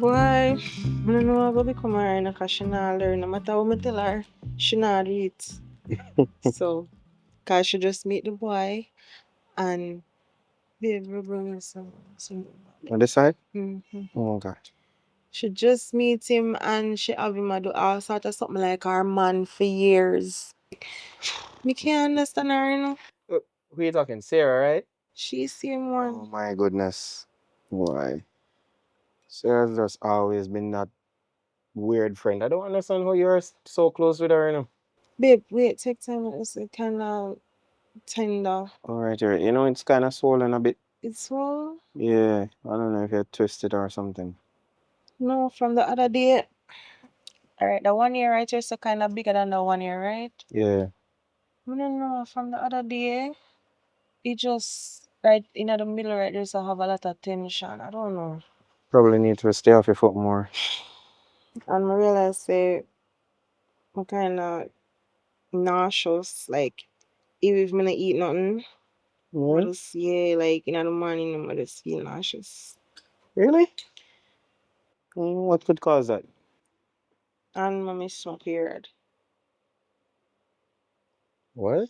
Boy, I don't know how to become her because she not learn. No matter what I tell her, she not do it. So, cause she just meet the boy and babe, bro, so. On this side? Mm-hmm. Oh, God. She just meet him and she have him do all sort of something like her man for years. Me can't understand her, you know. Who you talking? Sarah, right? She same Oh, one. my goodness. Why? Sarah's just always been that weird friend. I don't understand how you're so close with her, you know. Babe, wait, take time. It's kind of tender. All right, you know, it's kind of swollen a bit. It's all Yeah, I don't know if you're twisted or something. no from the other day. All right, the 1 year right here is kind of bigger than the 1 year, right? Yeah. I don't know. From the other day, it just right in the middle right there, so have a lot of tension. I don't know. Probably need to stay off your foot more. And I realize say I'm kind of nauseous. Like if me not eat nothing, I What? just yeah, like in the morning, I just feel nauseous. Really? What could cause that? And I miss my period. What?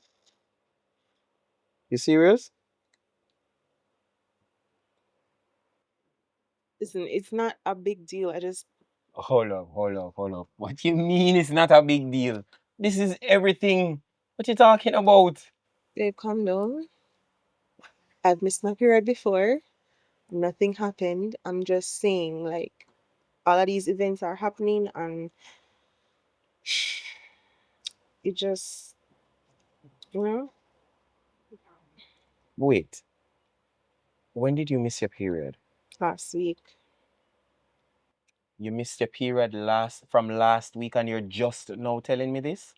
You serious? Listen, it's not a big deal. I just Hold up. What you mean it's not a big deal? This is everything. What you talking about? babe, calm down. I've missed my period before. Nothing happened. I'm just saying, like, all of these events are happening, and it just, you know, Wait, when did you miss your period? last week. You missed your period last week and you're just now telling me this?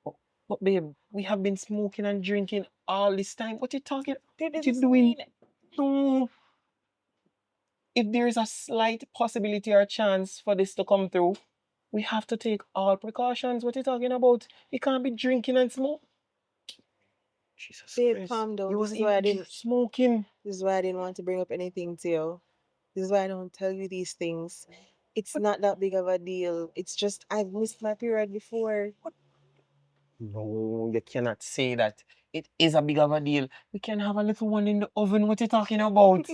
But, but babe, we have been smoking and drinking all this time. What you talking? Babe, What it you doesn't doing? mean No. If there is a slight possibility or chance for this to come through, we have to take all precautions. What you talking about? You can't be drinking and smoke. Jesus babe, Christ. calm down. You This was is why I even didn't. smoking. This is why I didn't want to bring up anything to you. This is why I don't tell you these things. It's not that big of a deal. It's just I've missed my period before. No, you cannot say that. It is a big of a deal. We can have a little one in the oven. What you talking about?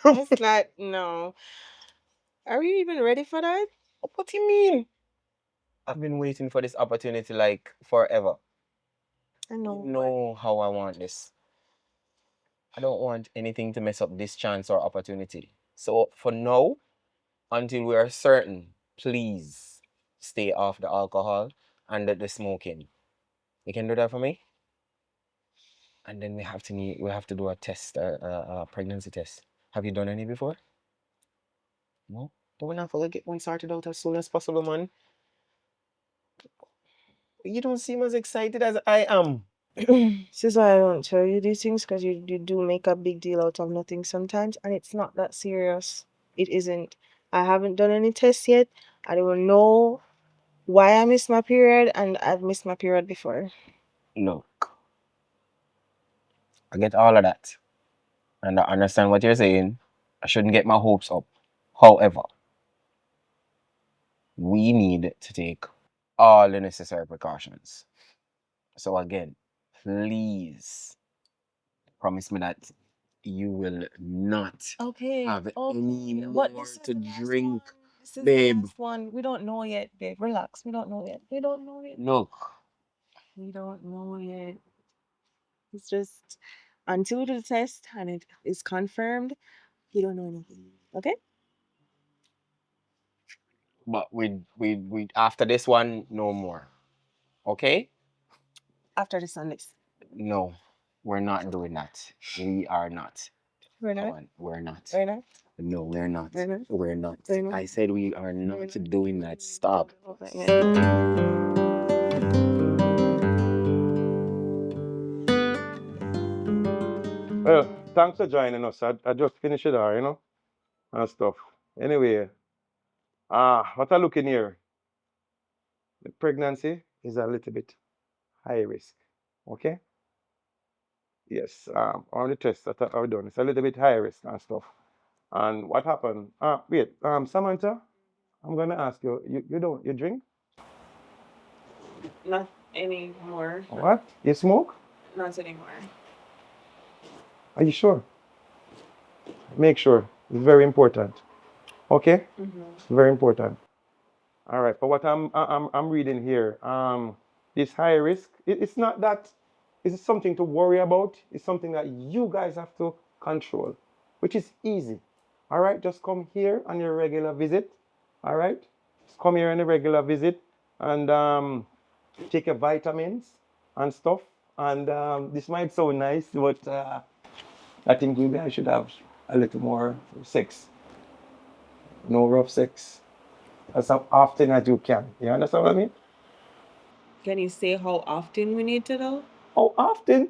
It's not. No. Are you even ready for that? What do you mean? I've been waiting for this opportunity like forever. I You know. know how I want this. I don't want anything to mess up this chance or opportunity. So for now, until we are certain, please stay off the alcohol and the smoking. You can do that for me? And then we have to do a test, a pregnancy test. Have you done any before? No? Then we'll have to get one sorted out as soon as possible, man. You don't seem as excited as I am. This is why I don't tell you these things because you do make a big deal out of nothing sometimes, and it's not that serious. It isn't. I haven't done any tests yet. I don't know why I missed my period, and I've missed my period before. Look, I get all of that. And I understand what you're saying. I shouldn't get my hopes up. However, we need to take all the necessary precautions. So again, please promise me that you will not Okay, have any but more this is to the last drink, one. This is the babe. last one. We don't know yet, babe. Relax. We don't know yet. We don't know yet. Look, We don't know yet. It's just until we do the test and it is confirmed, we don't know anything. Okay? but we after this one, no more. Okay? After the Sundays. No, we're not doing that. We are not. We're Come not. on, we're not. We're not. No, we're not. We're not. We're not. We're not. I said we are We're not not. doing that. Stop. Yeah. Well, thanks for joining us. I just finished it all, and stuff. Anyway, what I look in here, the pregnancy is a little bit high risk. Okay? Yes, on the test that I've done, it's a little bit high risk and stuff. And what happened? Wait, Samantha, I'm gonna ask you, you drink? Not anymore. What? You smoke? Not anymore. Are you sure? Make sure. It's very important. Okay? Mm-hmm. Very important. All right. But what I'm reading here, this high risk, it's not that it's something to worry about. It's something that you guys have to control, which is easy. All right. Just come here on your regular visit. All right. Just come here on a regular visit and take your vitamins and stuff. And this might sound nice, but I think you guys should have a little more sex. No rough sex as often as you can. You understand what I mean? Can you say how often we need to know? How often?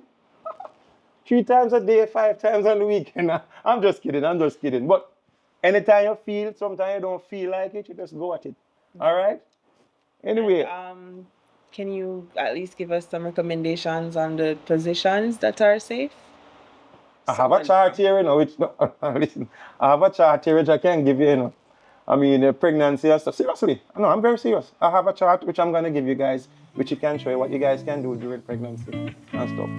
3 times a day, 5 times on the weekend. I'm just kidding. I'm just kidding. But anytime you feel, sometimes you don't feel like it, you just go at it. All right? And Anyway, can you at least give us some recommendations on the positions that are safe? I have a chart here, which, listen, I have a chart here which I can give you, I mean, pregnancy and stuff. Seriously, no, I'm very serious. I have a chart which I'm going to give you guys, which you can show you what you guys can do during pregnancy and stuff.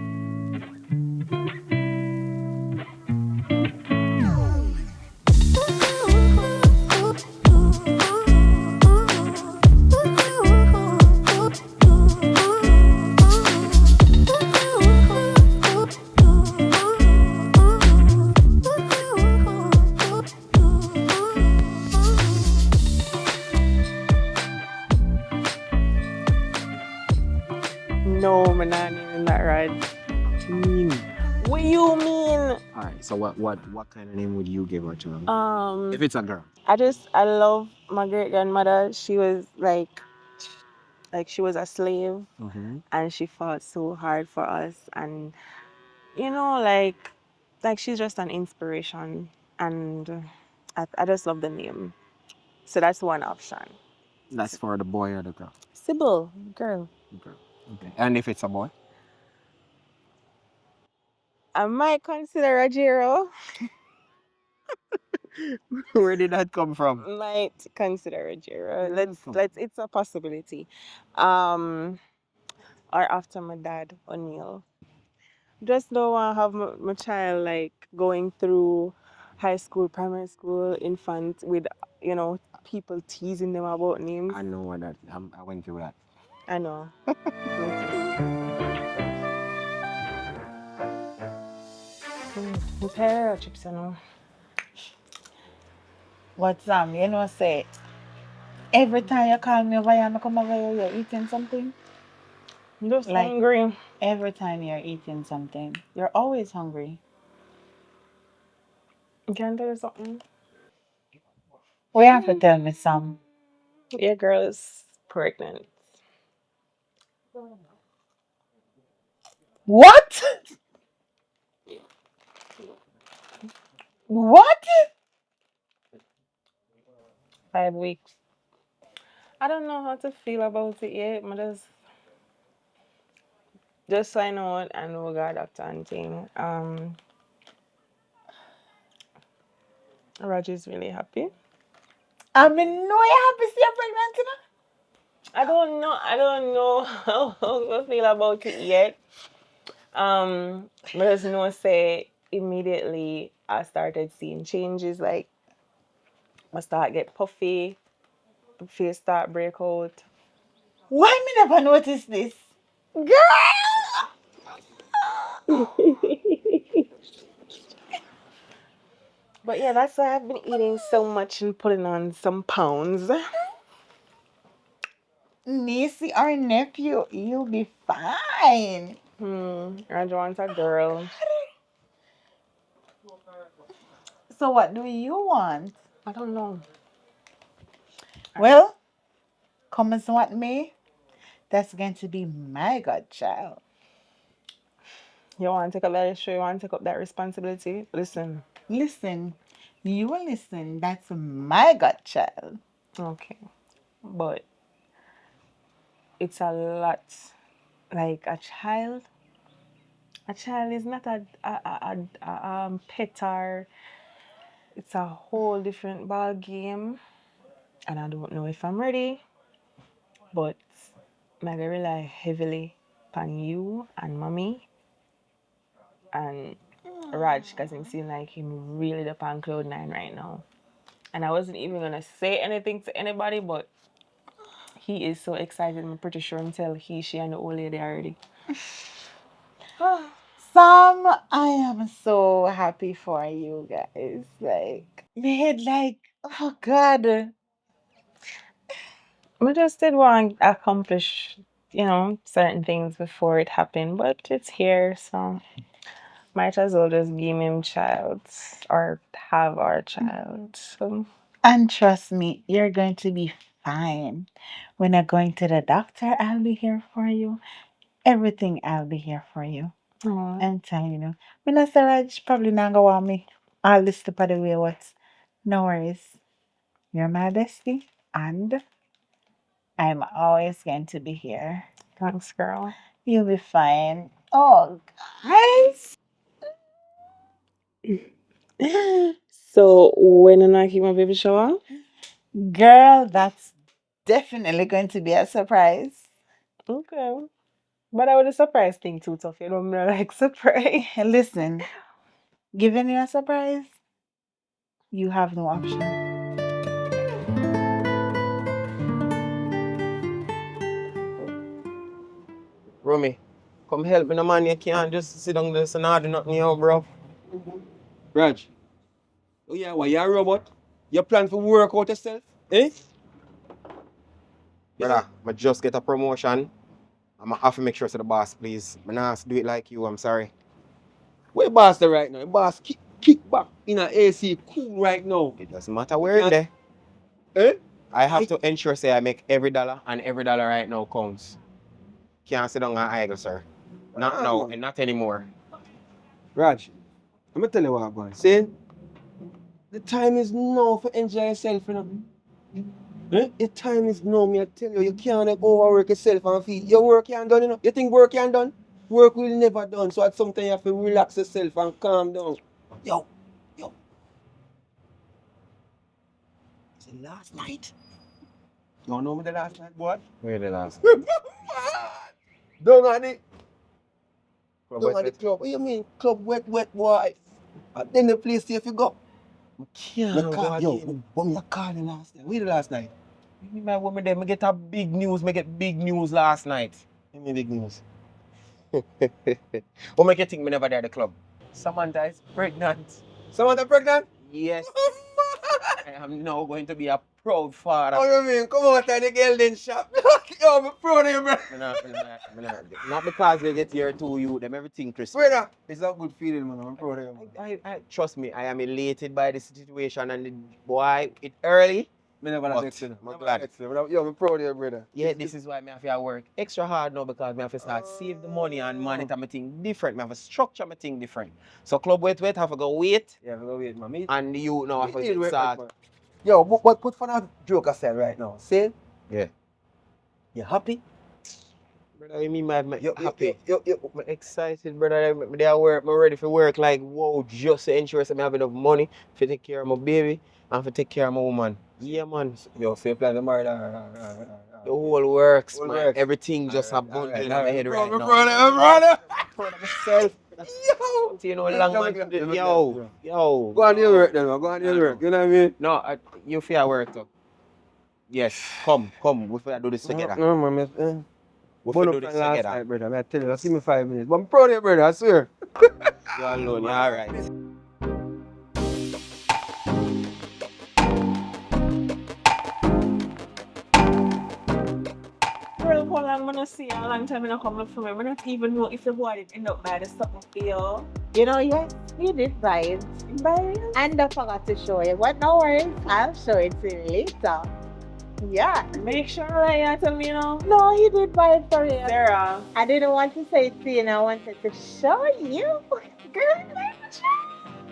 No, I'm not even that right. Mean. What you mean? All right. So what kind of name would you give her to him? Um, If it's a girl. I love my great grandmother. She was like she was a slave Mm-hmm. and she fought so hard for us and you know like she's just an inspiration and I just love the name. So that's one option. That's for the boy or the girl. Sybil, girl. Girl. Okay. And if it's a boy? I might consider a Jiro. Where did that come from? Might consider a Jiro. Where did that come Let's it's a possibility. Um or after my dad, O'Neill. Just don't want to have my child like going through high school, primary school, infant with people teasing them about names. I know what that. I went through that. I know. Me too. I'm tired of chips, What's you know say every time you call me over here, I come over here, you're eating something. I'm just Like hungry. every time you're eating something, you're always hungry. Can I tell you something? We have to tell me some. Your girl is pregnant. What? What? 5 weeks. I don't know how to feel about it yet. I just sign on and we got doctor and thing. Roger's really happy. I mean, no, you happy to see you're pregnant, you know? I don't know how I feel about it yet. But as no say immediately I started seeing changes, like I start get puffy, face start break out. Why me never notice this? Girl! But yeah, that's why I've been eating so much and putting on some pounds. Niece or nephew, you'll be fine. I want a girl. So what do you want? I don't know. Well, come as what may, that's going to be my godchild. You want to take up that issue? You want to take up that responsibility? Listen. Listen, you will listen. That's my godchild. Okay. But it's a lot. Like a child is not a pet or it's a whole different ball game. And I don't know if I'm ready, but I'm gonna rely heavily on you and mommy and Raj because him seem like him really the on cloud nine right now. And I wasn't even gonna say anything to anybody, but he is so excited. I'm pretty sure him tell he, she, and the old lady already. Sam, I am so happy for you guys. Like, made like, oh God. I just did want to accomplish, certain things before it happened, but it's here, so might as well just give him child or have our child. So, And trust me, you're going to be fine. When I'm going to the doctor, I'll be here for you. Everything, I'll be here for you. oh, I'm telling you. Minister Raj probably not gonna want me. All this step of the way what? No worries. You're my bestie. And I'm always going to be here. thanks, girl. You'll be fine. Oh, guys. So, when am I keep my baby shower? Girl, that's definitely going to be a surprise. Okay. But I would a surprise thing too, tough. You know, I'm not like surprise. Listen, giving you a surprise, you have no option. Romy, come help me, no man. You can't just sit down there and not do nothing, yo, bro. Raj, oh yeah, why you a robot? You plan to work out yourself? Eh? Brother, I just get a promotion. I'm gonna have to make sure to the boss, please. I'm not have to do it like you, I'm sorry. Where boss there right now? The boss kick back in a AC cool right now. It doesn't matter where in there. Eh? I have to ensure say I make every dollar and every dollar right now counts. Can't sit down and idle, sir. Not now and not anymore. Raj, I'm gonna tell you what I'm going. See, the time is now for enjoy yourself, you know. Eh? The time is now, me I tell you, you can't like, overwork yourself and feel your work ain't done, you know. You think work ain't done? Work will never done. So at some time you have to relax yourself and calm down. Yo, yo. Is it last night? You don't know me the last night, boy? Where the last? Don't at the Club don't wet, at the wet. club. What you mean? Club wet, wet, boy. And then the place if you go. Can't Me go call, yo, again. but me a call you last night. Where the last night? Me my woman there, me get a big news, me get big news last night. Give me big news. What make you think me never there at the club? Samantha is pregnant. Samantha pregnant? Yes. I am now going to be a proud father. Oh, you mean? Come out of the girl then shop. Yo, I'm proud of you, bro. Not because they get here to you, them everything crisp. Brother, it's a good feeling, man. I'm proud of you, man. Trust me, I am elated by the situation and the boy, it early. Me never But vex you. I'm glad. Yo, I'm proud of you, brother. Yeah, this is why I have to work extra hard now because I have to start save the money and monitor my thing different. I have to structure my thing different. So club wait, have to go wait. Yeah, go wait, man. Me, And you now have me to wait, start. man. Yo, but put for that joke aside right now. Say, Yeah. you happy? Brother, I mean, I'm You happy. you I'm excited, brother. I'm there work. I'm ready for work like, wow, just to ensure that I have enough money to take care of my baby I have to take care of my woman. Yeah, man. Yo, so you plan to marry her? The whole works, Whole man. works. Everything just a bundle in my head right I'm now. proud of brother. I'm proud of myself. Yo! You know, long man. Yo. Go on your work then, man. Go on your work. You know what I mean? No, you fear work too. Yes, come. We finna do this together. No, man. We Burn finna up do this from last together. night, brother. I tell you, just give me 5 minutes. But I'm proud of you, brother. I swear. You alone, you're alright. Girl, how long I'm gonna see you? A long time I come up from me. I don't even know if the boy did end up by the something for you. You know, yes, he did buy it. And I forgot to show you. But no worries, I'll show it to you later. Yeah. Make sure that you tell me, you know. No, he did buy it for you. Sarah. I didn't want to say it to you, and I wanted to show you. Girl,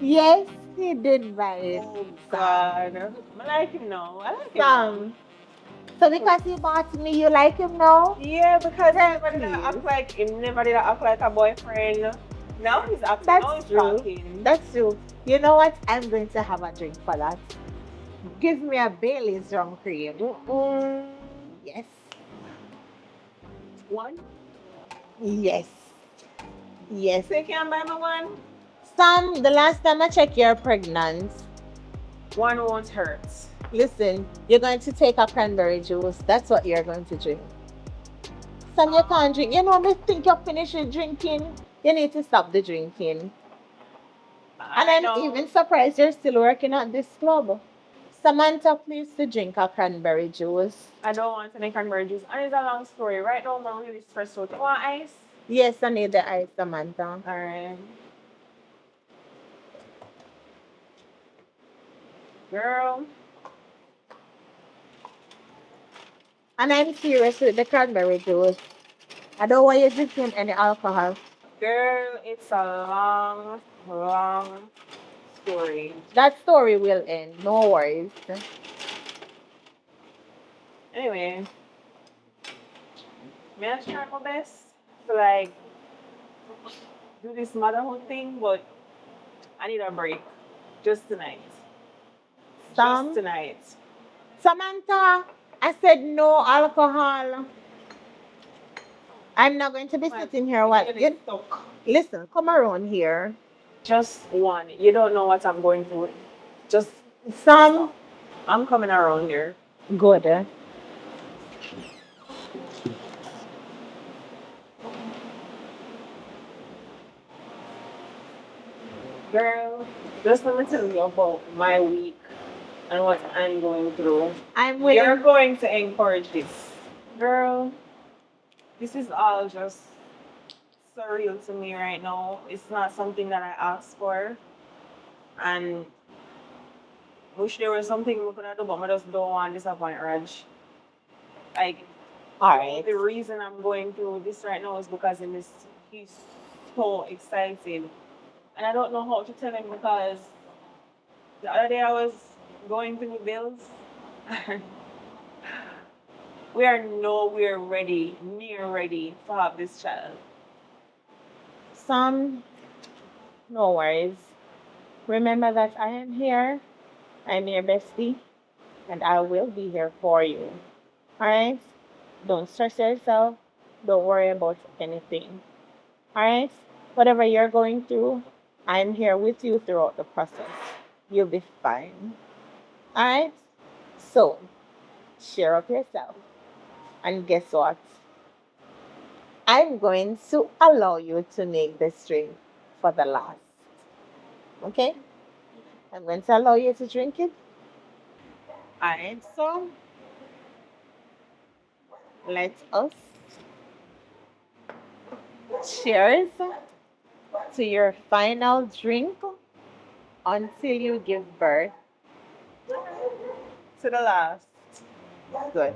yes, he did buy it. Oh God. I like him now. I like him now. So because he bought me, you like him now? Yeah, because Tell never did me. I act like him, never did I act like a boyfriend. Now he's acting, That's now he's true. talking. That's true. You know what? I'm going to have a drink for that. Give me a Bailey's rum cream. Yes. One? Yes. Yes. So you can buy me one? Sam, the last time I checked, you're pregnant. One won't hurt. Listen, you're going to take a cranberry juice. That's what you're going to drink. Sam, you can't drink. You know, me think you're finished with drinking. You need to stop the drinking. And I I'm know. even surprised you're still working at this club. Samantha, please to drink a cranberry juice. I don't want any cranberry juice. And it's a long story. Right now, I'm really stressed out. You want ice? Yes, I need the ice, Samantha. Alright. Girl. And I'm serious with the cranberry juice. I don't want you drinking any alcohol. Girl, it's a long story. That story will end. No worries. Anyway, may I try my best to like do this motherhood thing, but I need a break. Just tonight. Sam? Just tonight. Samantha, I said no alcohol. I'm not going to be sitting here while you listen, come around here. Just one. You don't know what I'm going through. Just Sam, I'm coming around here. good. Girl, just let me tell you about my week and what I'm going through. I'm You're willing. going to encourage this. Girl, this is all just surreal to me right now. It's not something that I asked for. And wish there was something we could have done, but I just don't want to disappoint Raj. Like, Alright. the reason I'm going through this right now is because he's so excited. And I don't know how to tell him because the other day I was going through bills. We are nowhere near ready to have this child. Sam, no worries. Remember that I am here. I'm your bestie. And I will be here for you. Alright? Don't stress yourself. Don't worry about anything. Alright? Whatever you're going through, I'm here with you throughout the process. You'll be fine. Alright? So, cheer up yourself. And guess what? I'm going to allow you to make this drink for the last. Okay? I'm going to allow you to drink it. Alright, so let us cheers to your final drink until you give birth. To the last. Good.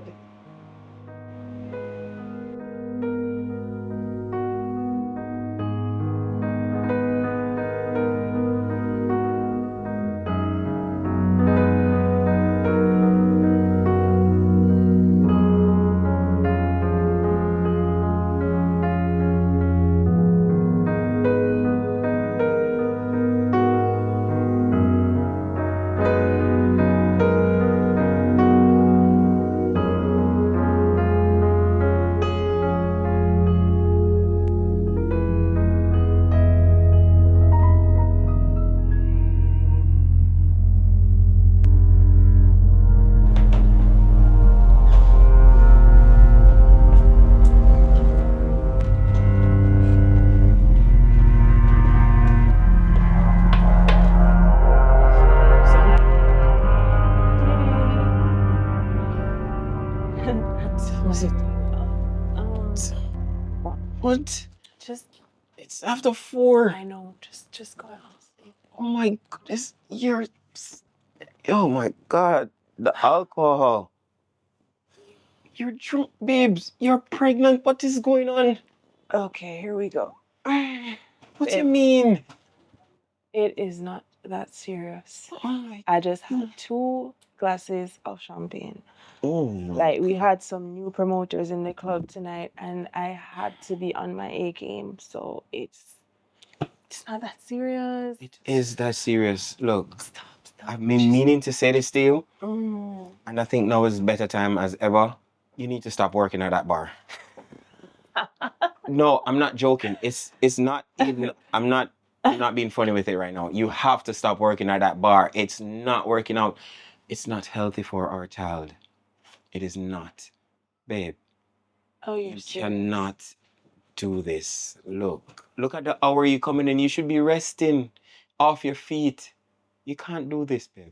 What? Just, It's after 4. I know. Just go out. Oh my goodness, oh my God, the alcohol. You're drunk, babes. You're pregnant. What is going on? Okay, here we go. What do you Babe, mean? it is not that serious. Oh my. I just had 2 glasses of champagne. Oh my. Like, we had some new promoters in the club tonight, and I had to be on my A game. So it's not that serious. It is that serious. Look, Stop. I've been meaning to say this to you, Mm. and I think now is better time as ever. You need to stop working at that bar. No, I'm not joking. It's not even. I'm not being funny with it right now. You have to stop working at that bar. It's not working out. It's not healthy for our child. It is not, babe. Oh, you're You serious? cannot do this. Look at the hour you coming in. You should be resting off your feet. You can't do this, babe.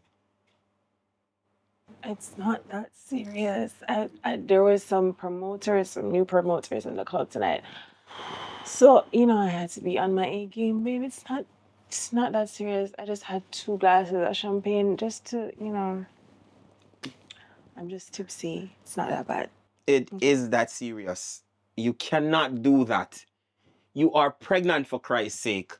It's not that serious. There was some new promoters in the club tonight. So, I had to be on my A game, babe. It's not that serious. I just had 2 glasses of champagne just to, I'm just tipsy. It's not that bad. It is that serious. You cannot do that. You are pregnant, for Christ's sake.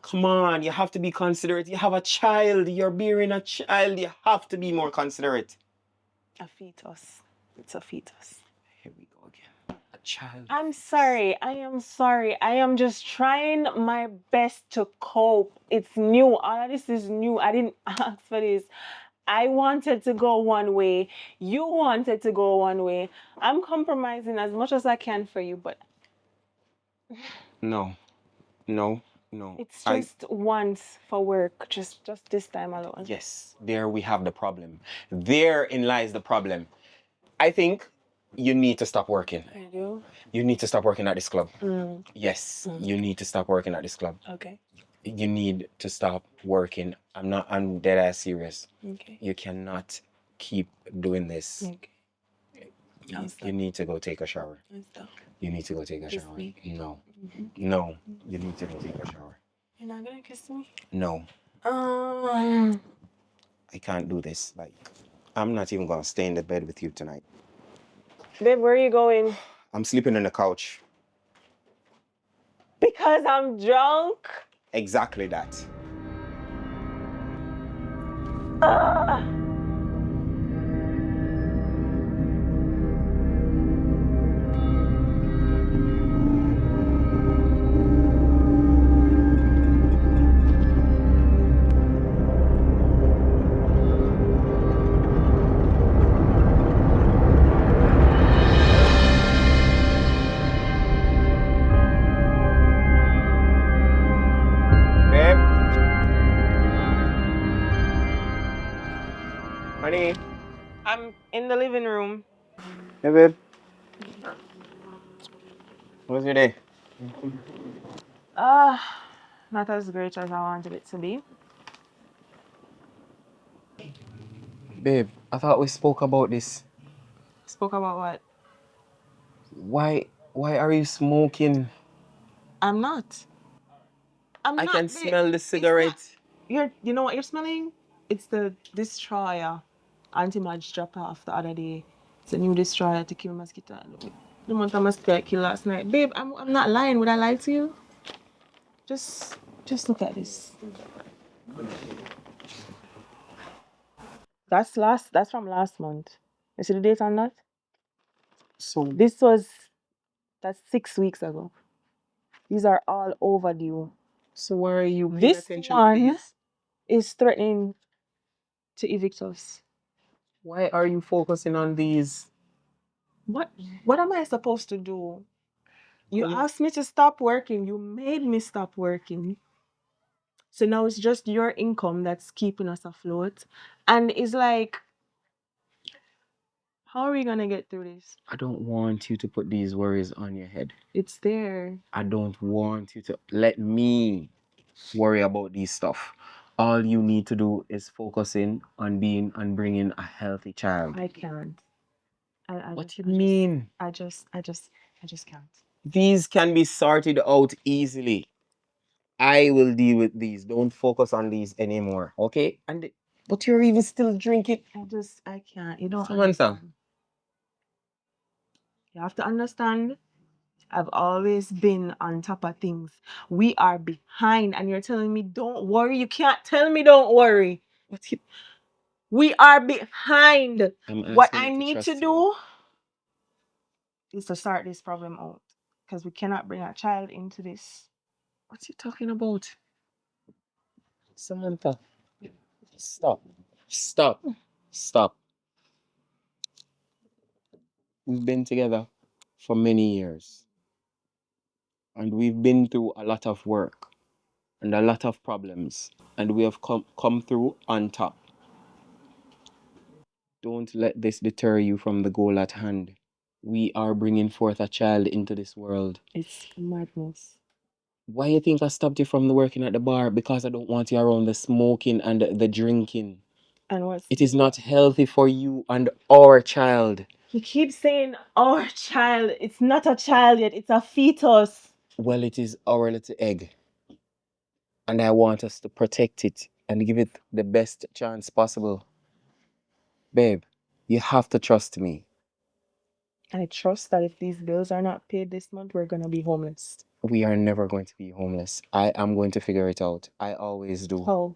Come on, you have to be considerate. You have a child. You're bearing a child. You have to be more considerate. A fetus. It's a fetus. Here we go again. A child. I'm sorry. I am sorry. I am just trying my best to cope. It's new. All of this is new. I didn't ask for this. I wanted to go one way. You wanted to go one way. I'm compromising as much as I can for you, but No. it's just once for work. Just this time alone. Yes, there we have the problem. Therein lies the problem. I think you need to stop working. I do. You need to stop working at this club. Mm. Yes, you need to stop working at this club. Okay. You need to stop working. I'm dead ass serious. Okay. You cannot keep doing this. Okay. You need to go take a shower. I'll stop. You need to go take a Kiss shower. me. No. No. You need to go take a shower. You're not gonna kiss me? No. Um. I can't do this. Like, I'm not even gonna stay in the bed with you tonight. Babe, where are you going? I'm sleeping on the couch. Because I'm drunk. Exactly that. Babe. Honey. I'm in the living room. Hey, babe. What's your day? Not as great as I wanted it to be. Babe, I thought we spoke about this. Spoke about what? Why are you smoking? I'm not. I not, can babe. smell the It's cigarette. you know what you're smelling? It's the destroyer anti-match drop off the other day. It's a new destroyer to kill mosquito. The amount of mosquito I killed last night. Babe, I'm not lying. Would I lie to you? Just look at this. That's from last month. You see the date on that? So That's 6 weeks ago. These are all overdue. why are you paying This attention one to these? is threatening to evict us. Why are you focusing on these? What am I supposed to do? You Well, asked me to stop working. You made me stop working. So now it's just your income that's keeping us afloat. And it's like, how are we gonna get through this? I don't want you to put these worries on your head. It's there. I don't want you to let me worry about these stuff. All you need to do is focusing on bringing a healthy child. I can't. What do you mean? I just can't. These can be sorted out easily. I will deal with these. Don't focus on these anymore. Okay? But you're even still drinking. I can't. You don't Samantha. understand. You have to understand. I've always been on top of things. We are behind, and you're telling me don't worry. You can't tell me don't worry. We are behind. I'm What asking I you to need to trust me. do is to sort this problem out, because we cannot bring a child into this. What you talking about? Samantha. Stop. Stop. Stop. We've been together for many years. And we've been through a lot of work and a lot of problems. And we have come through on top. Don't let this deter you from the goal at hand. We are bringing forth a child into this world. It's madness. Why you think I stopped you from the working at the bar? Because I don't want you around the smoking and the drinking. And what's It is not healthy for you and our child. he keeps saying our child? It's not a child yet. It's a fetus. Well, it is our little egg. And I want us to protect it and give it the best chance possible. Babe, you have to trust me. I trust that if these bills are not paid this month, we're gonna be homeless. We are never going to be homeless. I am going to figure it out. I always do. How?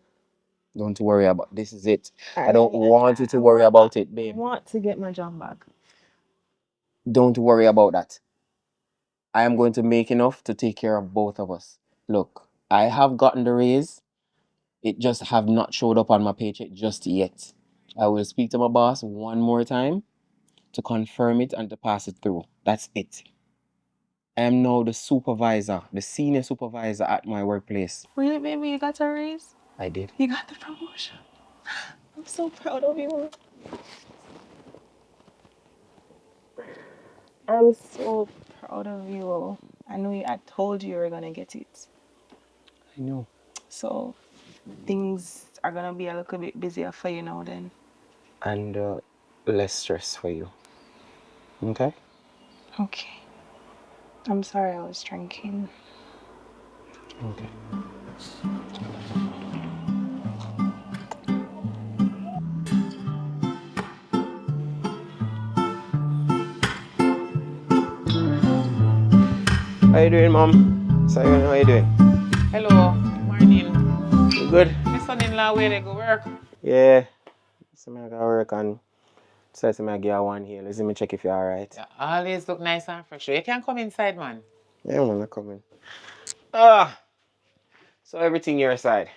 Don't worry about this. Is it. I don't want you to worry about it, I babe. want to get my job back. Don't worry about that. I am going to make enough to take care of both of us. Look, I have gotten the raise. It just have not showed up on my paycheck just yet. I will speak to my boss one more time to confirm it and to pass it through. That's it. I am now the supervisor, the senior supervisor at my workplace. Really, baby? You got a raise? I did. You got the promotion. I'm so proud of you. I'm so proud of you. I knew I told you were gonna get it. I know. So things are gonna be a little bit busier for you now then. And less stress for you. Okay? Okay. I'm sorry I was drinking. Okay. How you doing, Mom? Simon, how you doing? Hello, morning. You good? My son-in-law, where they go work? Yeah. So I gotta work on. So I get one here. Let me check if you're alright. You always look nice and fresh. You can come inside, man. Yeah, man, I'm coming. Ah. So everything your side.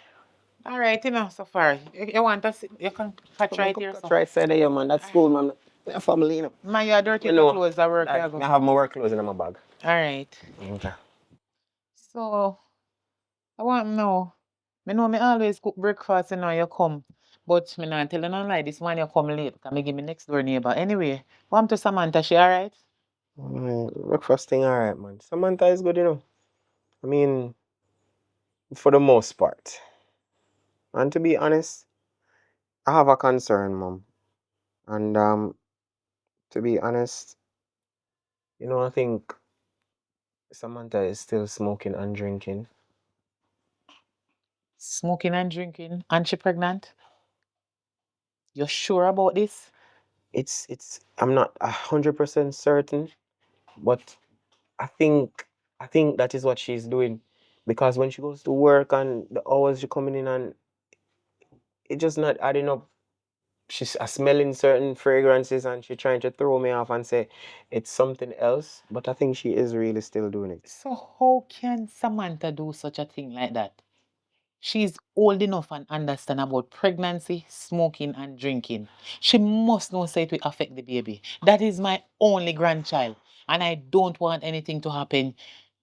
All right, so far. You want to sit? You can catch Come on, right come here, catch so. right side of you, man. That's school, man. My family, you know. Man, you're dirty You with the know, clothes at work, you go. I have my work clothes in my bag. All right. Okay. So, I want to know. I know me always cook breakfast, you come. But me not tell you no lie, this one you come late. Because me give me next door neighbor. Anyway, want to Samantha, she all right? Breakfast thing, alright, man. Samantha is good, you know. I mean, for the most part. And to be honest, I have a concern, mom. And to be honest, I think Samantha is still smoking and drinking. Smoking and drinking. And she pregnant? You sure about this? I'm not 100% certain, but I think I think that is what she's doing. Because when she goes to work and the hours she coming in and it just not adding up. She's smelling certain fragrances and she's trying to throw me off and say it's something else. But I think she is really still doing it. So how can Samantha do such a thing like that? She's old enough and understand about pregnancy, smoking, and drinking. She must know say it will affect the baby. That is my only grandchild. And I don't want anything to happen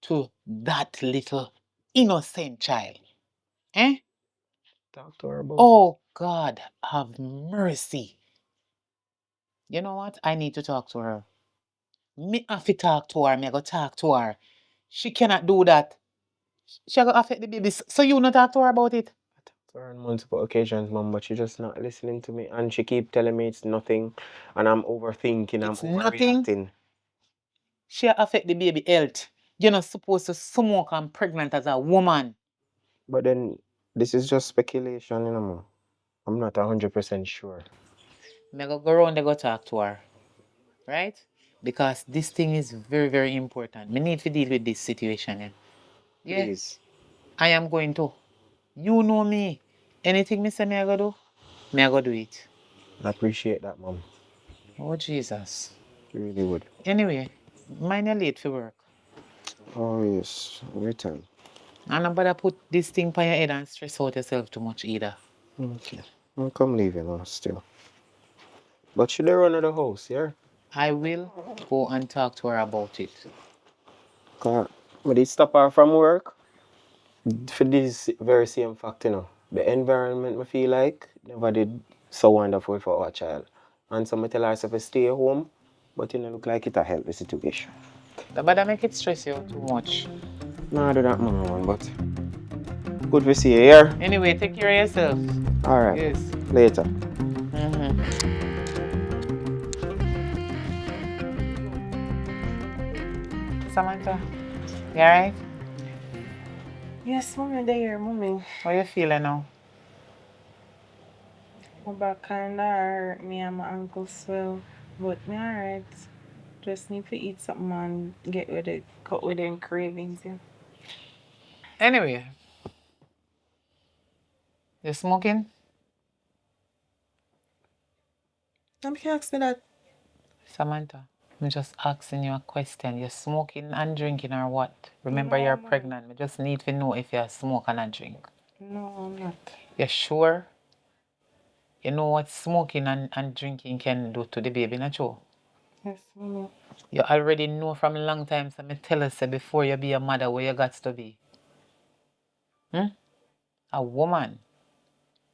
to that little innocent child. Eh? Talk to her about it. Oh God, have mercy. You know what? I need to talk to her. Me have to talk to her. Me go talk to her. She cannot do that. She go affect the baby. So you not talk to her about it? I talked to her on multiple occasions, mom, but she's just not listening to me. And she keep telling me it's nothing. And I'm overthinking, I'm It's nothing. overreacting. She affect the baby health. You're not supposed to smoke and pregnant as a woman. But then this is just speculation, you know, Mom. I'm not 100% sure. Me go around and go talk to her. Right? Because this thing is very, very important. Me need to deal with this situation. Yeah. Please. I am going to. You know me. Anything me say me I go do, me I go do it. I appreciate that, Mom. Oh Jesus. You really would. Anyway, mine are late for work. Oh, yes. Return. And nobody put this thing on your head and stress out yourself too much either. Okay. I'll come leave you now still. But should I run out of the house, yeah? I will go and talk to her about it. Cause I did stop her from work for this very same fact, you know. The environment I feel like never did so wonderful for our child. And so I tell her to stay home, but it don't look like it a help the situation. Nobody make it stress you out too much. No, I do that, Mama, but good to see you here. Anyway, take care of yourself. Alright, Yes. later. Samantha, you alright? Yes, mommy, there, mommy. How you feeling now? My back kinda hurt, me and my ankle swell. But me alright. Just need to eat something and get rid of cut with them cravings, yeah. Anyway, you smoking? Nobody can ask me that. Samantha, I'm just asking you a question. You're smoking and drinking or what? Remember No, you're man. pregnant. I just need to know if you smoke and drink. No, I'm not. You sure? You know what smoking and drinking can do to the baby, not true? Yes, mommy. You already know from a long time, so me tell us before you be a mother where you got to be. A woman.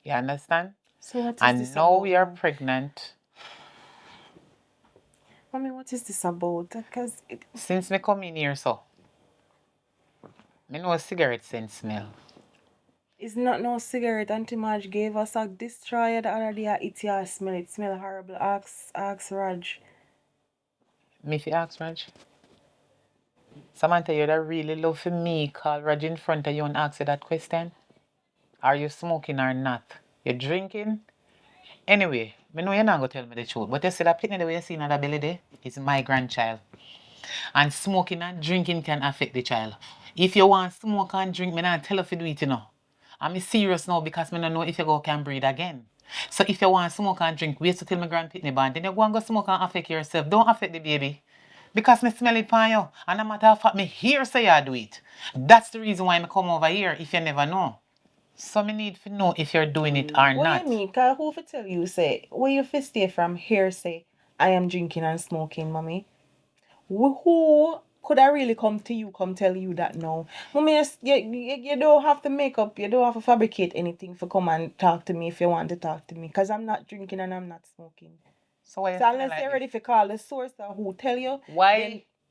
You understand? So what is And this now about you're now? pregnant. Mommy, what is this about? Because Since me come in here, so me know cigarette scent smell. it's not no cigarette. Auntie Marge gave us a destroyer the other day. It yeah, smell it. Smell horrible. Ask Raj. Me fi ask Raj. Samantha, you'd really love for me call Raj in front of you and ask you that question? Are you smoking or not? You drinking? Anyway, me know you're not going to tell me the truth, but you see that picnic the way you see in that belly there is my grandchild. And smoking and drinking can affect the child. If you want smoke and drink, me not tell you to do it, you know. I'm serious now because me don't know if you go can breathe again. So if you want smoke and drink, wait till my grand pitney born. Then you go and go smoke and affect yourself. Don't affect the baby. Because me smell it from you. And no matter how fact me hear say you do it. That's the reason why I come over here if you never know. So me need to know if you're doing it or What not. you mean? Cause who for tell you say where you fi stay from here say I am drinking and smoking, mommy? Who could I really come to you, come tell you that now? Mommy, you don't have to make up, you don't have to fabricate anything for come and talk to me if you want to talk to me. Because I'm not drinking and I'm not smoking. So why you So smell unless like you're this? ready to call the source or who tell you, Why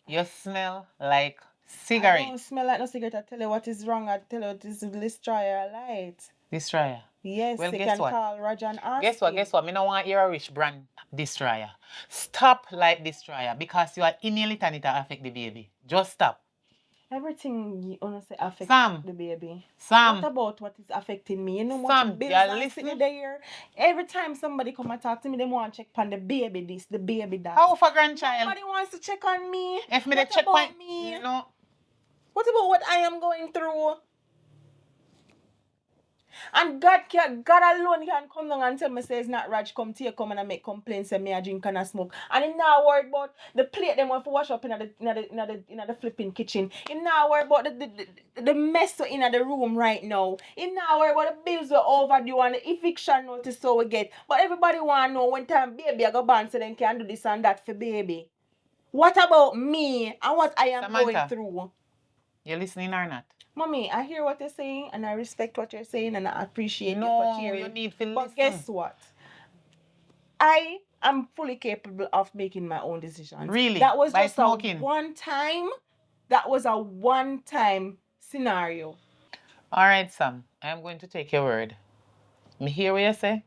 then you smell like I cigarette? don't smell like no cigarette. I tell you what is wrong. I tell you what is this dryer light. Destroyer. Yes, Well, you guess can what? call Roger and ask Guess what? him. Guess what? Me no want hear a rich brand destroyer. Stop like destroyer because you are inhaling and it affect the baby. Just stop. Everything you honestly affect Sam. the baby. Sam. What about what is affecting me? You know much Sam, bills you and listen? sitting there. Every time somebody come and talk to me, they want to check on the baby this, the baby that. How for grandchild? Nobody wants to check on me. If me What the check about point, me? no. What about what I am going through? And God alone can come down and tell me say it's not Raj come to you come and I make complaints and me I drink and I smoke. And he not worried about the plate them want to wash up in the flipping kitchen. He not worried about the mess in the room right now. He not worried about the bills we overdue and the eviction notice so we get. But everybody want to know when time baby I go born so then can do this and that for baby. What about me and what I am going Samantha, through? you listening or not? Mommy, I hear what you're saying and I respect what you're saying and I appreciate you for No, caring. you need to listen. But guess what? I am fully capable of making my own decisions. Really? That was By just smoking? a one time. That was a one time scenario. All right, Sam. I am going to take your word. Me hear what you say.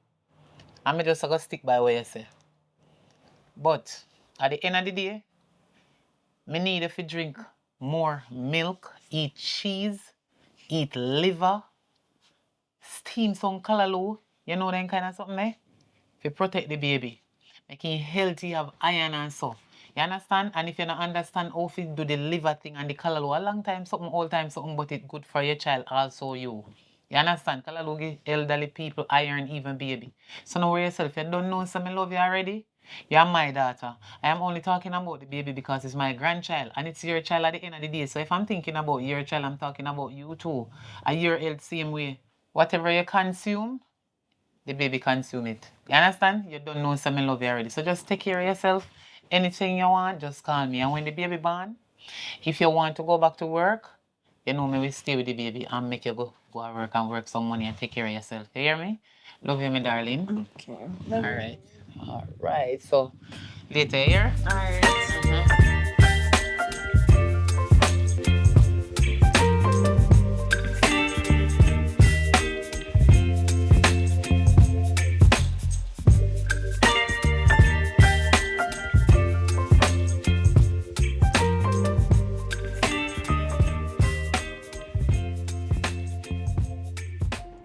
I'm just going to stick by what you say. But at the end of the day, me need if you drink more milk, eat cheese, eat liver, steam some callaloo, you know them kind of something there? To protect the baby. Making healthy, have iron and so. You understand? And if you don't understand how to do the liver thing and the callaloo, a long time something, all time something, but it good for your child, also you. You understand? Callaloo give elderly people iron, even baby. So now worry yourself. You don't know some I love you already. You're my daughter. I am only talking about the baby because it's my grandchild and it's your child at the end of the day. So if I'm thinking about your child, I'm talking about you too. A year old same way. Whatever you consume, the baby consume it. You understand? You don't know some love you already. So just take care of yourself. Anything you want, just call me. And when the baby born, if you want to go back to work, you know me will stay with the baby and make you go to work and work some money and take care of yourself. You hear me? Love you, my darling. Okay. All right. All right. So later here. All right.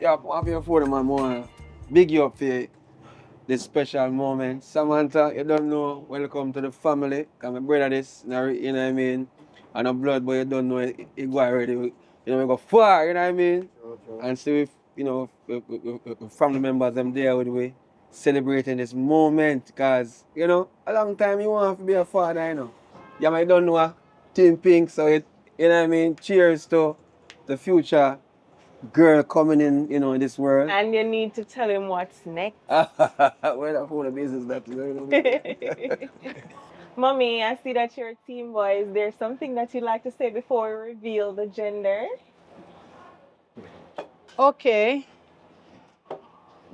Yeah, I'm here for them, man. More big you up for this special moment. Samantha, you don't know, welcome to the family. Cause my brother this, you know what I mean? And a blood, but you don't know it go already. You know, we go far, you know what I mean? And so if, you know, if family members them there with we celebrating this moment, cause, you know, a long time you want to be a father, you know. Yeah, I don't know Team Pink, so it, you know what I mean? Cheers to the future girl coming in, you know, in this world. And you need to tell him what's next. Well, that for the business that Mommy, I see that you're a team boy. Is there something that you'd like to say before we reveal the gender? Okay,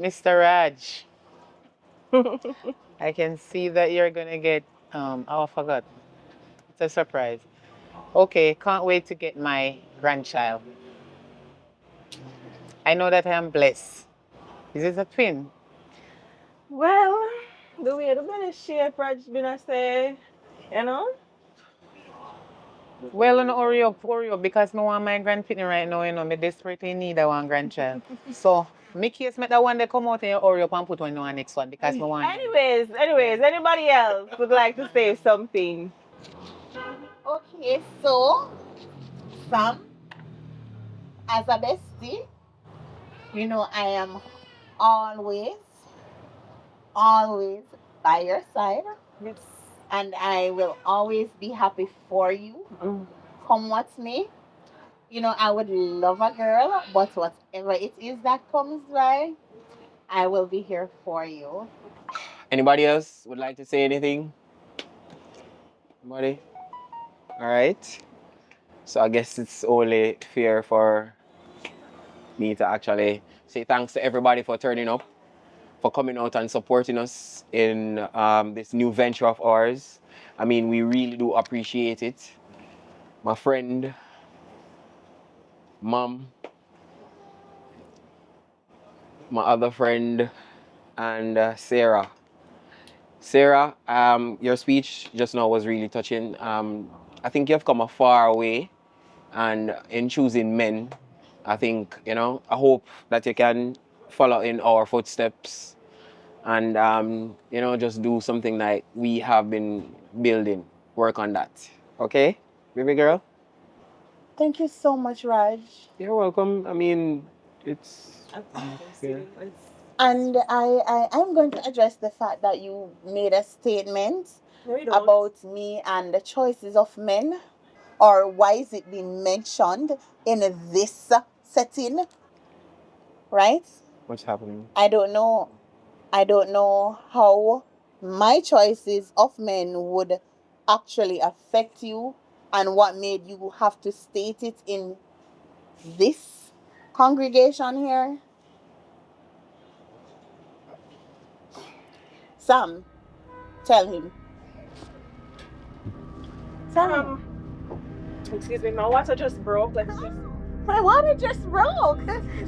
Mr. Raj. I can see that you're gonna get oh I forgot. It's a surprise. Okay, can't wait to get my grandchild. I know that I am blessed. Is it a twin? Well, the way the belly shape, Raj been a say, you know? Well, on hurry up, because I want my grandkid right now, you know, me desperately need a one grandchild. So, me case make that one they come out and hurry up and put one on the next one because I want. Anyways, anybody else would like to say something? Okay, so Sam, as a bestie, you know I am always, always by your side, Yes. and I will always be happy for you. Come what may. You know, I would love a girl, but whatever it is that comes by, I will be here for you. Anybody else would like to say anything? Anybody? All right. So I guess it's only fair for me to actually say thanks to everybody for turning up, for coming out and supporting us in this new venture of ours. I mean, we really do appreciate it. My friend, mom, my other friend, and Sarah. Sarah, your speech just now was really touching. I think you've come a far way, and in choosing men, I think, you know, I hope that you can follow in our footsteps and, you know, just do something like we have been building. Work on that. Okay, baby girl? Thank you so much, Raj. You're welcome. I mean, it's fair. And I'm going to address the fact that you made a statement No, you don't. about me and the choices of men, or why is it being mentioned in this setting, right? What's happening? I don't know. I don't know how my choices of men would actually affect you and what made you have to state it in this congregation here. Sam, tell him. Sam, Excuse me, my water just broke. Let's just. my water just broke.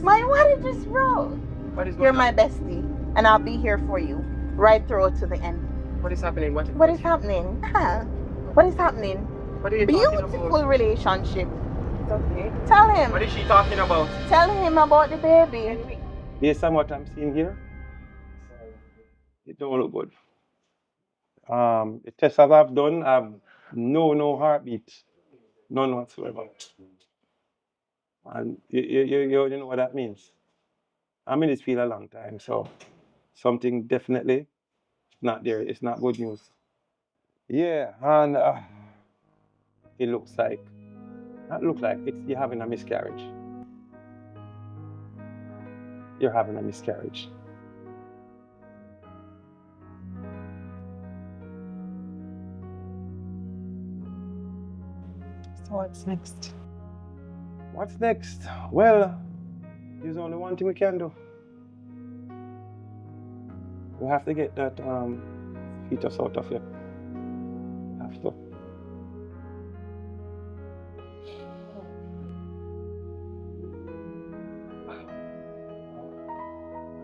My water just broke. What is You're going my on? bestie, and I'll be here for you right through to the end. What is happening? What is happening? What is happening? What are you Beautiful relationship. It's okay. Tell him. What is she talking about? Tell him about the baby. Based on what I'm seeing here, it don't look good. The tests that I've done, I've no heartbeat, none whatsoever. And you know what that means. I'm in this field a long time, so something definitely not there. It's not good news. Yeah, and it looks like, that look like you're having a miscarriage. You're having a miscarriage. So what's next? What's next? Well, there's only one thing we can do. We have to get that fetus out of you. Have to.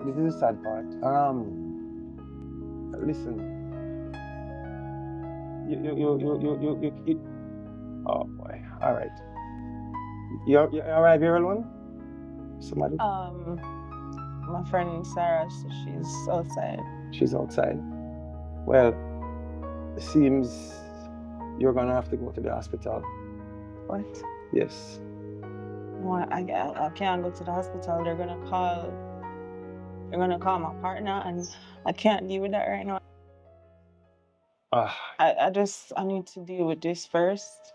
This is the sad part. Listen. You. Oh boy. All right. You arrive here alone? Somebody? My friend Sarah, she's outside. She's outside. Well, it seems you're gonna have to go to the hospital. What? Yes. No, I can't go to the hospital. They're gonna call my partner, and I can't deal with that right now. Ah, I need to deal with this first.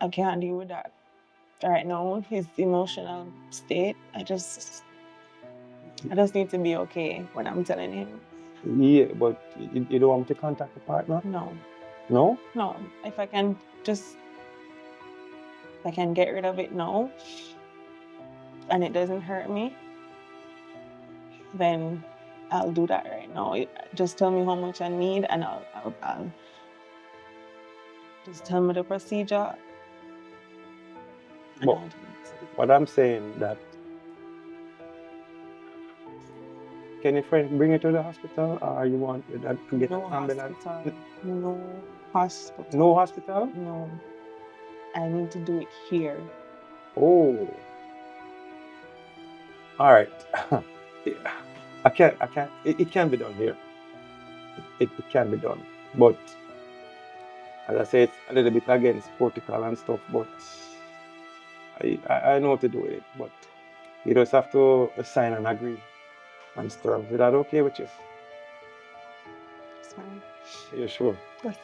I can't deal with that right now. His emotional state. I just need to be okay when I'm telling him. yeah, but you don't want to contact the partner? No. No? No. If I can get rid of it now, and it doesn't hurt me, then I'll do that right now. Just tell me how much I need, and I'll just tell me the procedure. And But I'll do it. what I'm saying that, can your friend bring you to the hospital, or you want your dad to get No an ambulance? hospital. No hospital. No hospital? No. I need to do it here. Oh. All right. I can't. It can be done here. It can be done. But as I say, it's a little bit against protocol and stuff. But I know how to do it. But you just have to sign and agree and stuff. Is that okay with you? It's fine. Are you sure? Yes.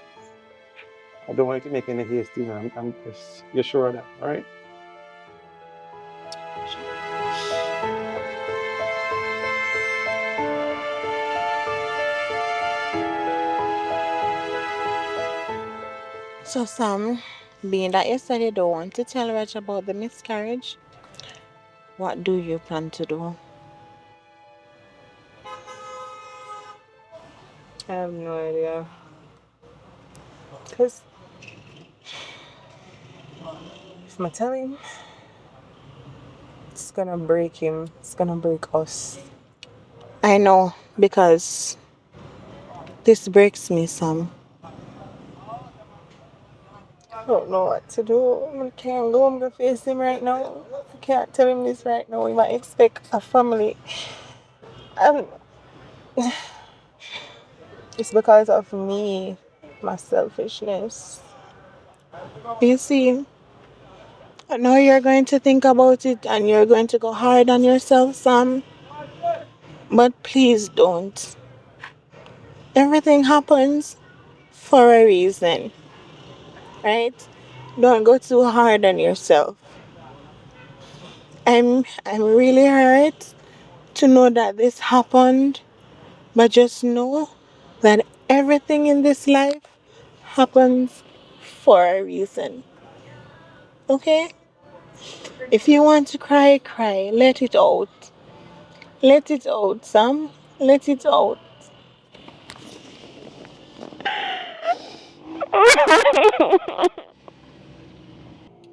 I don't want you to make any hasty. I'm just. You're sure of that, all right? So, Sam, being that you said you don't want to tell Reg about the miscarriage, what do you plan to do? I have no idea. Because if I tell him, it's gonna break him. It's gonna break us. I know, because this breaks me, Sam. I don't know what to do. I can't go. I'm gonna face him right now. I can't tell him this right now. He might expect a family. And it's because of me, my selfishness. You see, I know you're going to think about it and you're going to go hard on yourself, Sam. But please don't. Everything happens for a reason, right? Don't go too hard on yourself. I'm really hurt to know that this happened, but just know that everything in this life happens for a reason. Okay? If you want to cry, cry. Let it out. Let it out, Sam. Let it out.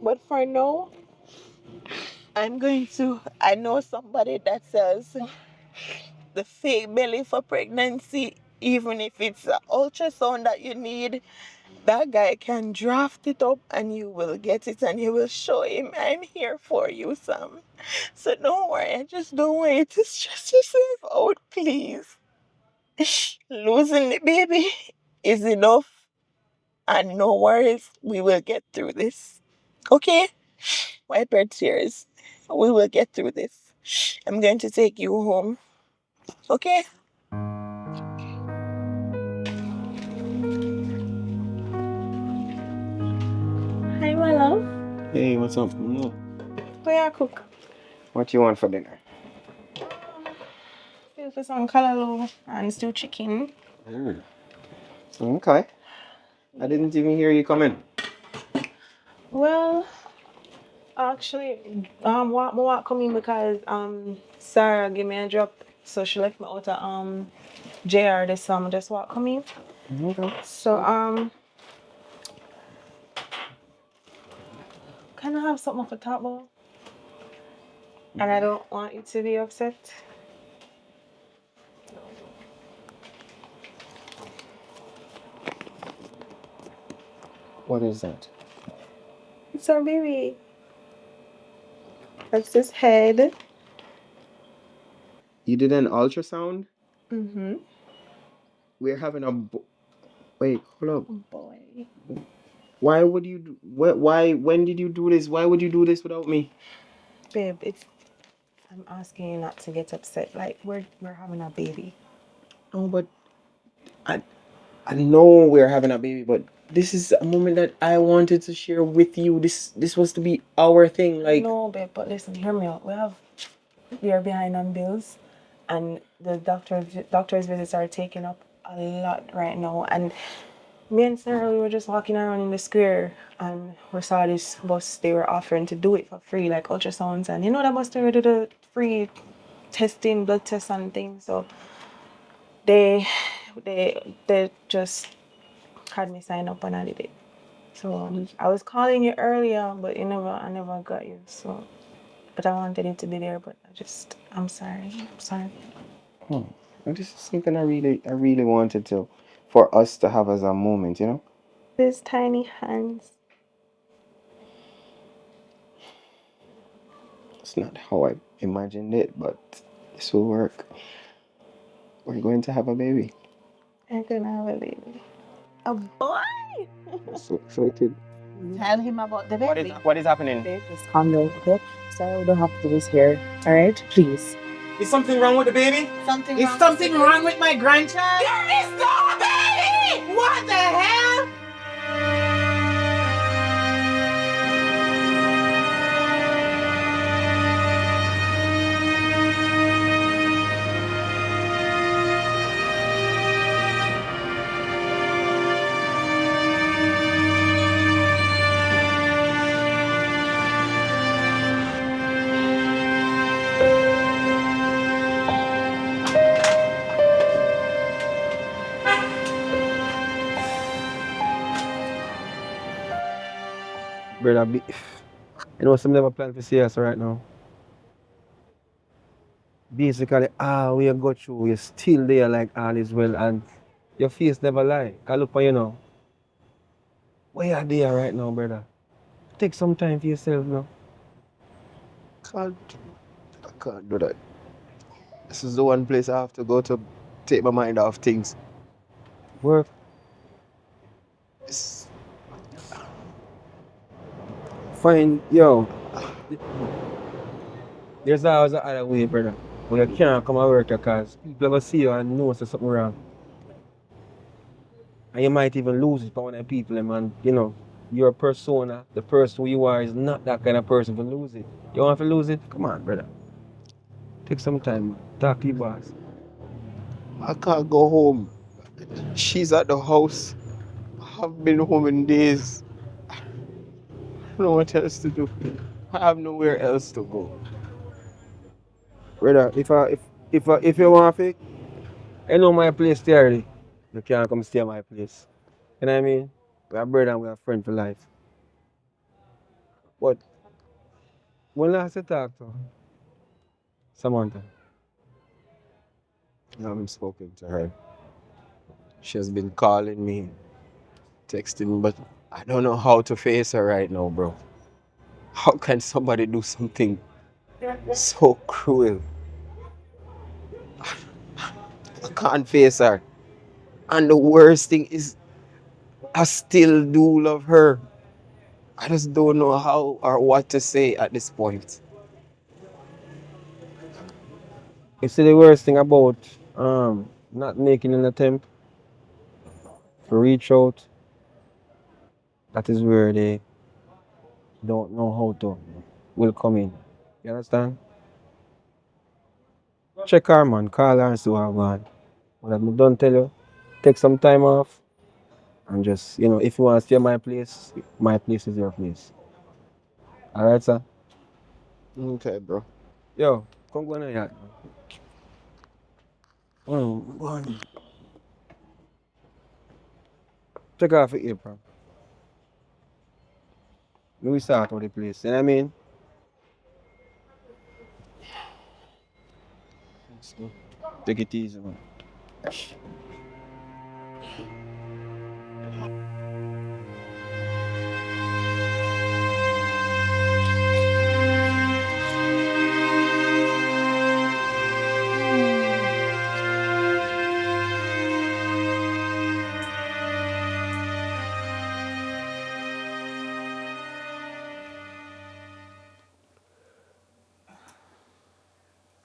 But for now, I know somebody that sells the fake belly for pregnancy, even if it's an ultrasound that you need. That guy can draft it up and you will get it and you will show him I'm here for you, Sam. So don't worry, I just don't want you to stress yourself out, please. Losing the baby is enough, and no worries, we will get through this. Okay? Wipe your tears. We will get through this. I'm going to take you home. Okay? Hi, my love. Hey, what's up? What you cook? What you want for dinner? Feel for some callaloo and stew chicken. Mm. Okay. I didn't even hear you come in. Well, actually, what coming because Sarah gave me a drop, so she left me out of JR this summer. Just walk coming. Okay. So can I have something for talk about? And I don't want you to be upset. What is that? It's our baby. That's his head. You did an ultrasound? Mm-hmm. We're having a. Wait, hold up. Boy. Why would you? Why? When did you do this? Why would you do this without me? Babe, I'm asking you not to get upset. Like we're having a baby. Oh, but I I know we're having a baby, but this is a moment that I wanted to share with you. This was to be our thing. Like, No, babe, but listen, hear me out. We are behind on bills, and the doctor's visits are taking up a lot right now. And me and Sarah, we were just walking around in the square, and we saw this bus. They were offering to do it for free, like ultrasounds, and you know that bus they were do the free testing, blood tests and things. So they they just had me sign up and I did it. So I was calling you earlier, but I never got you. So, but I wanted it to be there, but I'm sorry. I'm sorry. hmm, this is something I really wanted to, for us to have as a moment. These tiny hands. It's not how I imagined it, but this will work. We're going to have a baby. I'm gonna have a baby. A boy. I'm so excited. Tell him about the baby. What is happening? Babe, just calm down, okay? Sorry, we don't have to do this here. All right, please. Is something wrong with the baby? Is something wrong with my grandchild? There is no baby! What the hell? Brother, you know, some never plan to see us right now. Basically, we go through, you're still there like all is well, and your face never lie. Cause look for you now. Where you are there right now, brother? Take some time for yourself now. Can't, I can't do that. This is the one place I have to go to take my mind off things. Work. It's, Fine, yo. There's always another way, brother. But you can't come and work because people ever see you and know there's something wrong. And you might even lose it for one of the people, and your persona, the person who you are, is not that kind of person to lose it. You want to lose it? Come on, brother. Take some time, man. Talk to your boss. I can't go home. She's at the house. I haven't been home in days. I don't know what else to do. I have nowhere else to go. Brother, if you want to, I know my place there. You can't come stay at my place. You know what I mean? We're brother and we're friend for life. But when last you talk to Samantha? I haven't spoken to her. She has been calling me. texting, but I don't know how to face her right now, bro. How can somebody do something so cruel? I can't face her. And the worst thing is, I still do love her. I just don't know how or what to say at this point. You see, the worst thing about not making an attempt to reach out, that is where they don't know how to will come in. You understand? Check her, man. Call her and see what going. But I don't tell you, take some time off and just, if you want to stay my place is your place. All right, sir? Okay, bro. Yo, come go on the yacht. Go on. Take off your apron. We start with the place. You know what I mean? So, take it easy, man.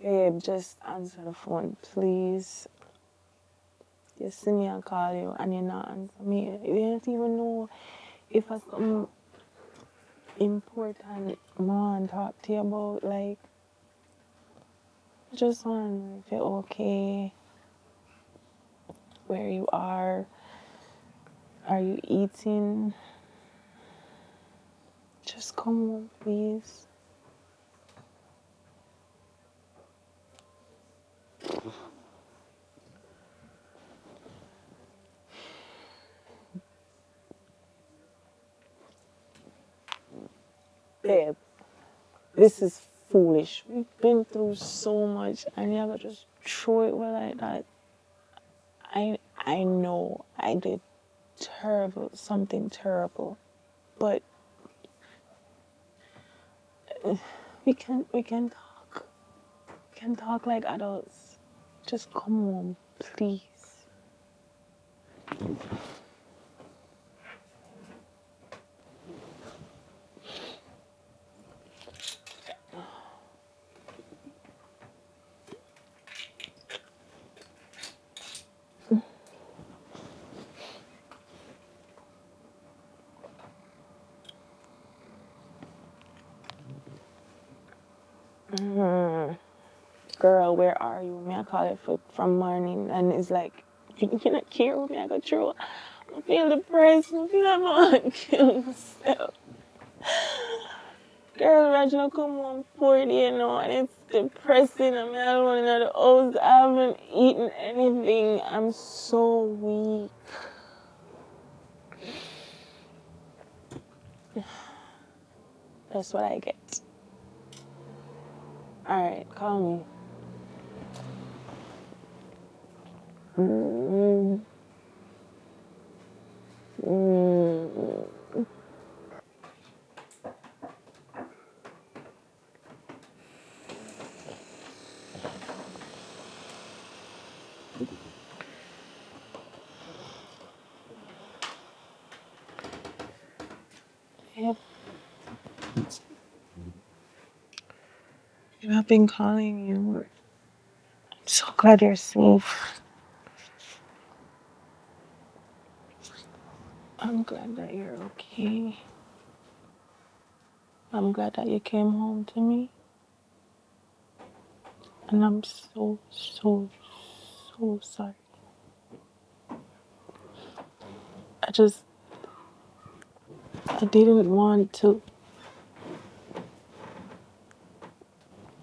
Babe, just answer the phone, please. You see me and call you and you're not answer me. You don't even know if I something important I want to talk to you about. Like, just want to know if you're okay, where you are you eating? Just come home, please. Babe, this is foolish. We've been through so much and you ever just throw it away like that. I know I did something terrible, but we can talk. We can talk like adults. Just come home, please. Girl, where are you? Me, I call it from morning, and it's like, you not care with me. I got through. I feel depressed. I feel like I want to kill myself. Girl, Reginald come home 40, and it's depressing. I'm alone in the house. I haven't eaten anything. I'm so weak. That's what I get. All right, call me. Mm, mm. Yep. I've been calling you. I'm so glad you're safe. I'm glad that you're okay. I'm glad that you came home to me. And I'm so, so, so sorry. I just, I didn't want to,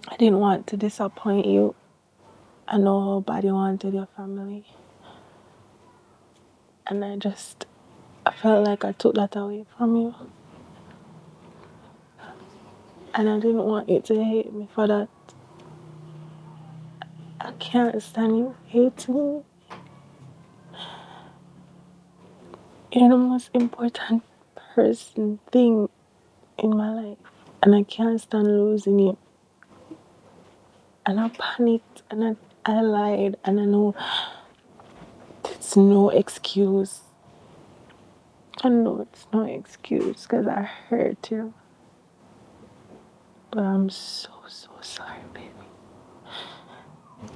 I didn't want to disappoint you. I know how bad you wanted your family. And I felt like I took that away from you. And I didn't want you to hate me for that. I can't stand you hating me. You're the most important thing in my life. And I can't stand losing you. And I panicked and I lied and I know it's no excuse. I know it's no excuse because I hurt you. But I'm so, so sorry, baby.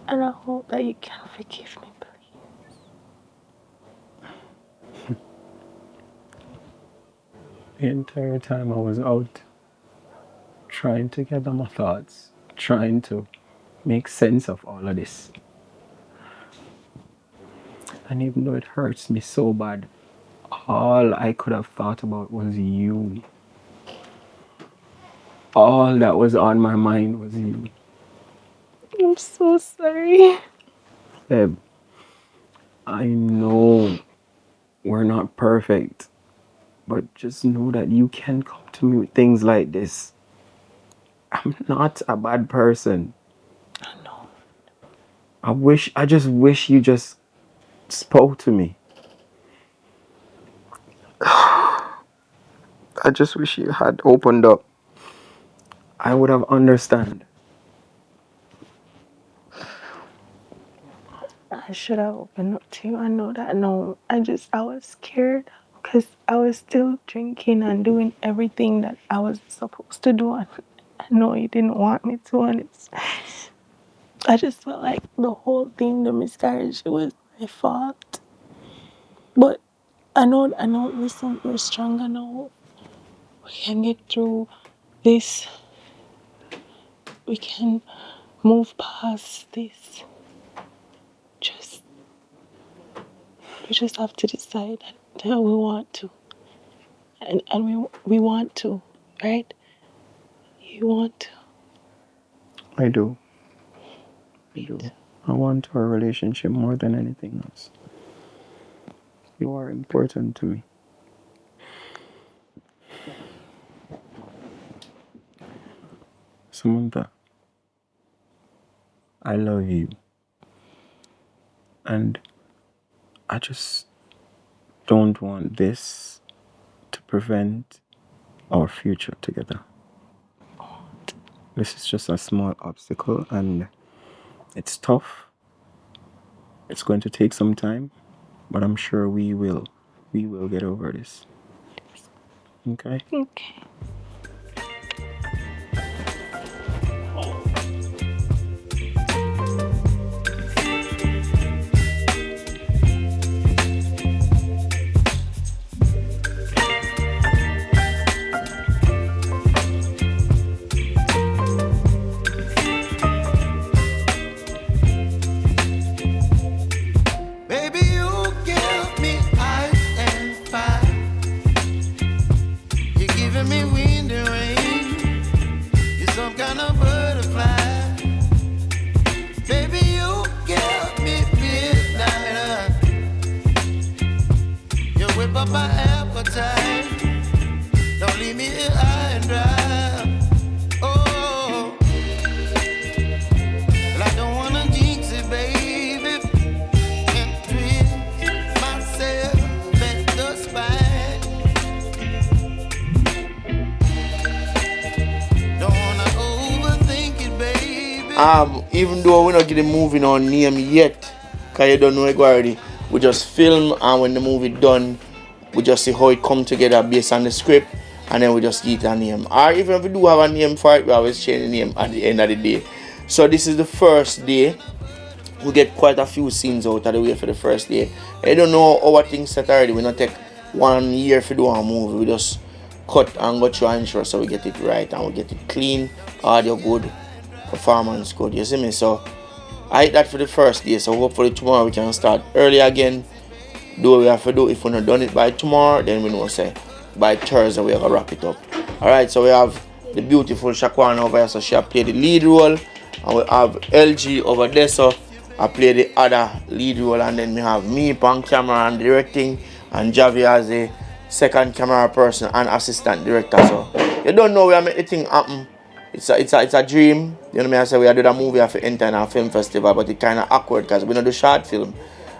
And I hope that you can forgive me, please. The entire time I was out trying to gather my thoughts, trying to make sense of all of this. And even though it hurts me so bad, all I could have thought about was you. All that was on my mind was you. I'm so sorry. Babe, I know we're not perfect, but just know that you can come to me with things like this. I'm not a bad person. I know. I just wish you just spoke to me. I just wish you had opened up. I would have understand. I should have opened up to you. I know that. No, I was scared because I was still drinking and doing everything that I was supposed to do. And I know you didn't want me to. I just felt like the whole thing, the miscarriage, it was my fault. But I know, listen, we're stronger now. We can get through this. We can move past this. Just, we just have to decide that we want to. And we want to, right? You want to. I do. I do. I want our relationship more than anything else. You are important to me. Samantha, I love you. And I just don't want this to prevent our future together. This is just a small obstacle and it's tough. It's going to take some time, but I'm sure we will. We will get over this. Okay? Okay. Baby, you give me ice and fire. You're giving me wind and rain. You're some kind of butterfly. Baby, you give me midnight. You whip up my appetite. Don't leave me here high and dry. Oh, well, I don't wanna jinx it, baby. And twist myself at the spine. Don't wanna overthink it, baby. Even though we're not getting moving on name yet, cause you don't know it already. We just film, and when the movie done, we just see how it come together based on the script, and then we just get a name. Or even if we do have a name for it, we always change the name at the end of the day. So this is the first day. We get quite a few scenes out of the way for the first day. I don't know how things set already. We not take 1 year to do a movie. We just cut and go through and ensure so we get it right and we get it clean, audio good, performance good. You see me? So I hit that for the first day. So hopefully tomorrow we can start early again. Do what we have to do. If we're not done it by tomorrow, then we know say by Thursday we are gonna wrap it up. Alright, so we have the beautiful Shaquan over here, so she played the lead role, and we have LG over there, so I play the other lead role, and then we have me on camera and directing, and Javi as a second camera person and assistant director. So you don't know where I make the thing happen. It's a dream. You know what I say? We do the movie at the International Film Festival, but it's kind of awkward because we don't do short film.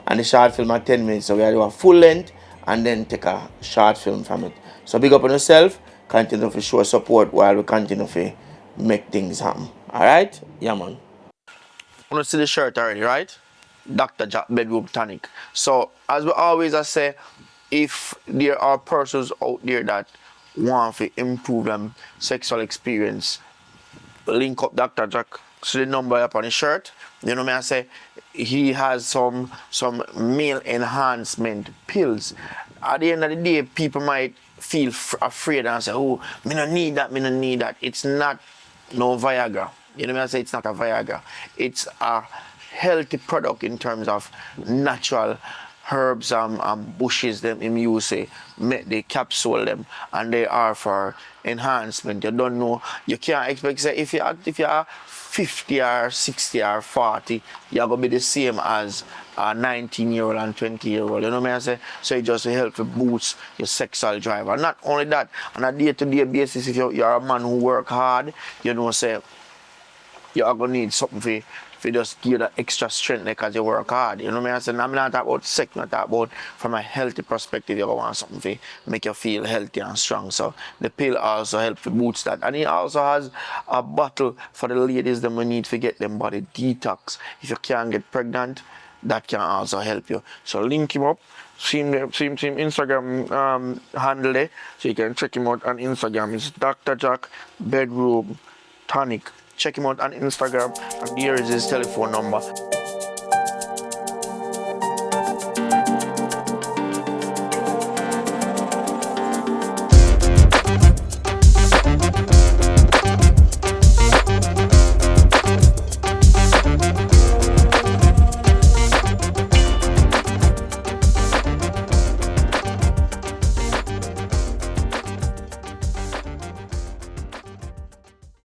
And the short film at 10 minutes, so we do a full length and then take a short film from it. So big up on yourself, continue to show support while we continue to make things happen. Alright? Yeah man. You see the shirt already, right? Dr. Jack Bedroom Tonic. So as we always say, if there are persons out there that want to improve them sexual experience, link up Dr. Jack to the number up on his shirt. You know me I say he has some male enhancement pills. At the end of the day, people might feel afraid and say, oh, me no need that, me no need that. It's not no Viagra. You know me I say it's not a Viagra. It's a healthy product in terms of natural herbs and bushes them him use make the capsule them and they are for enhancement. You don't know, you can't expect say if you're 50 or 60 or 40, you're gonna be the same as a 19-year-old and 20-year-old. You know what I say? So it just help to boost your sexual drive. And not only that, on a day-to-day basis, if you're a man who work hard, you know say you're gonna need something for just give that extra strength because you work hard. You know what I mean? I'm not talking about sex, I'm talking about from a healthy perspective, you want something to make you feel healthy and strong. So the pill also helps to boost that. And it also has a bottle for the ladies that we need to get them body detox. If you can't get pregnant, that can also help you. So link him up. Same Instagram handle there. So you can check him out on Instagram. It's Dr. Jack Bedroom Tonic. Check him out on Instagram, and here is his telephone number.